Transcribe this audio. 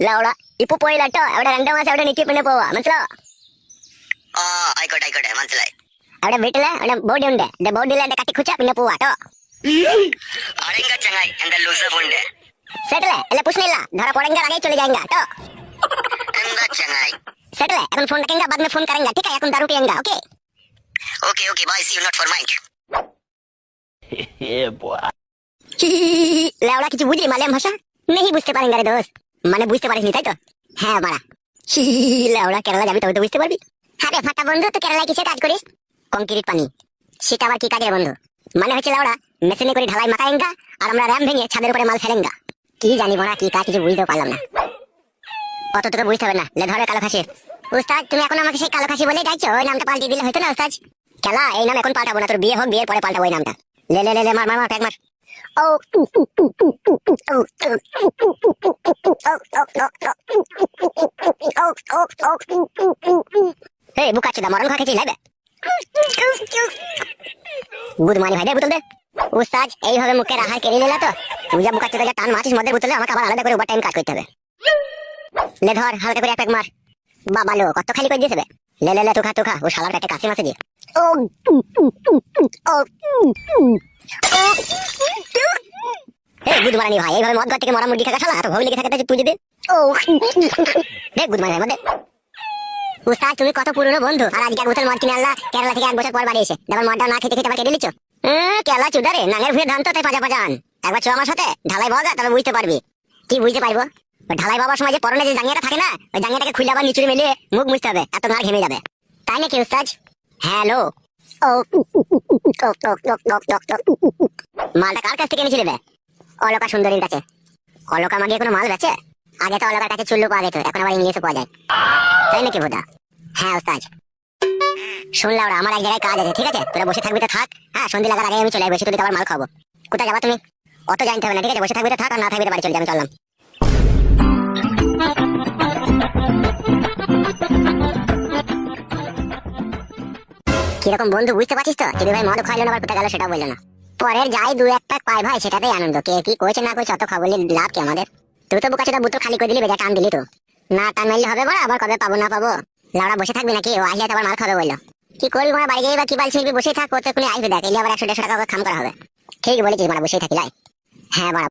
ലാവള ഇപ്പൊ പോയില്ലാട്ടോ അവിടെ 2 മാസം അവിടെ നിൽക്കി പിന്നെ പോവാ മനസ്സിലോ? ആ ആയിക്കോട്ടെ മനസ്സിലായി. അവിടെ വീട്ടില് അവിടെ ബോഡി ഉണ്ട്, ബോഡിയിൽ എന്റെ കട്ടി കുച്ച പിന്നെ പോവാട്ടോ. अड़ेगा चंगाई अंदर लूजर फोन दे सेटल है एला पूछने ला धरा पड़ेंगे आगे चले जाएंगे तो अंदर चंगाई सेटल है अपन फोन रखेंगे बाद में फोन करेंगे ठीक है अपन दारू पिएंगे okay okay bye see you not for mind Yeah, boy. লেওড়া কিছু বুঝলি মালয়াম ভাষা नहीं বুঝতে পারেন রে দোস্ত মানে বুঝতে পারিসনি তাই তো হ্যাঁ বাড়া লেওড়া কেরালা যাবি তবে তো বুঝতে পারবি আরে ফাটা বন্ধু তো কেরালায় কিসে কাজ করিস কংক্রিট পানি সেটা আবার কি কাজের বন্ধু মানে হচ্ছে লেওড়া মেশিনে করে ঢালাই মাখায়েঙ্গা আর আমরা র্যাম ভেঙে ছাদের উপরে মাল ফেলেঙ্গা কি জানি বড়া কি কাজ কিছু বুঝতে পারলাম না অত তোকে বুঝতে হবে না লে ধরে কালো খাসি উস্তাদ তুমি এখন আমাকে সেই কালো খাসি বলে ডাকছো ওই নামটা পাল্টে দিলে হতো না উস্তাদ খেলা এই নাম এখন পাল্টাবো না তোর বিয়ে হোক বিয়ের পরে পাল্টাবো ওই নামটা ले ले ले ले मार मार मार टैग मार ओ हे बुका चदा मरन खा के চিলাইবে বুদমানি ভাই দে বোতল দে উস্তাদ এইভাবে মুখে রাখা কেড়ে নিলা তো তুই যা বুকা চদা যা টান মাছিস মধ্যে বোতলে আমাকে আবার আলাদা করে ওভার টাইম কাজ করতে হবে লে ধর হালকা করে এক প্যাক মার বাবা লো কত খালি করে দিয়েছে বে ले ले ले तू खा वो শালার পেটে কাশি মাছে দিয়ে ও ও হে গুদমারানি ভাই এইভাবে মদ ঘর থেকে মরা মুরগি খাওয়া শালা এত ভয় লেগে থাকে তুই যদি ও দেখ গুদমারানি ভাই মদে উস্তাদ তুমি কত পুরনো বন্ধু আর আজকে এক বোতল মদ কিনে আনলা কেরালা থেকে 1 বছর পর বাড়ি এসে যখন মদটা না খেতে খেতে আবার কেটে নিচ্ছ কেলা চুদারে নাঙের ভুয়ে ধান তো তাই পাজা পাজান একবার চো আমার সাথে ঢালাই বগা তবে বুঝতে পারবি কি বুঝতে পারবো ঢালাই বাবার সময় যে পরনে যে জাঙ্গিয়াটা থাকে না ওই জাঙ্গিয়াটাকে খুলে আবার নিচুড়ে মেলে মুখ মুছতে হবে এত না ঘেমে যাবে তাই নাকি উস্তাদ হ্যালো ও মালটা কার কাছ থেকে এনেছিলে বে অলকা সুন্দরীর কাছে অলকা মাগিয়ে কোনো মাল বেচে আগে তো অলকার কাছে চুল্লু পাওয়া যেত এখন আবার ইংলিশে পাওয়া যায় তাই নাকি বোধা হ্যাঁ উস্তাদ শুনলাম আমার এক জায়গায় কাজ আছে ঠিক আছে তোরা বসে থাকবি তো থাক হ্যাঁ সন্ধ্যে লাগার আগে আমি চলে বসে তোদের আবার মাল খাবো কোথায় যাবা তুমি অত জানতে হবে না ঠিক আছে বসে থাকবি তো থাক আর না থাকবি তো বাড়ি চলে যাবি চললাম কিরকম বন্ধু বুঝতে পারছিস তো যদি ভাই মদ খাইলো না আবার কোথায় গেল সেটা বললো না পরের যাই 2-1 প্যাক পাই ভাই সেটাতেই আনন্দ কে কি কইছে না কইছে অত খবর লাভ কি আমাদের তুই তো বুকাচোদা বোতল খালি করে দিলি বেজা টান দিলি তো না টান মারলে হবে বড় আবার কবে পাবো না পাবো লাউড়া বসে থাকবি নাকি ও আসলে আবার মাল খাবে বললো কি করবি মানে বাড়ি যাই বা কি বাল ছিড়বি বসে থাক করতে কোনো আসবে দেখ এলে আবার 100-150 টাকা খাম করা হবে ঠিক বলেছিস মানে বসেই থাকি লাই হ্যাঁ বাড়া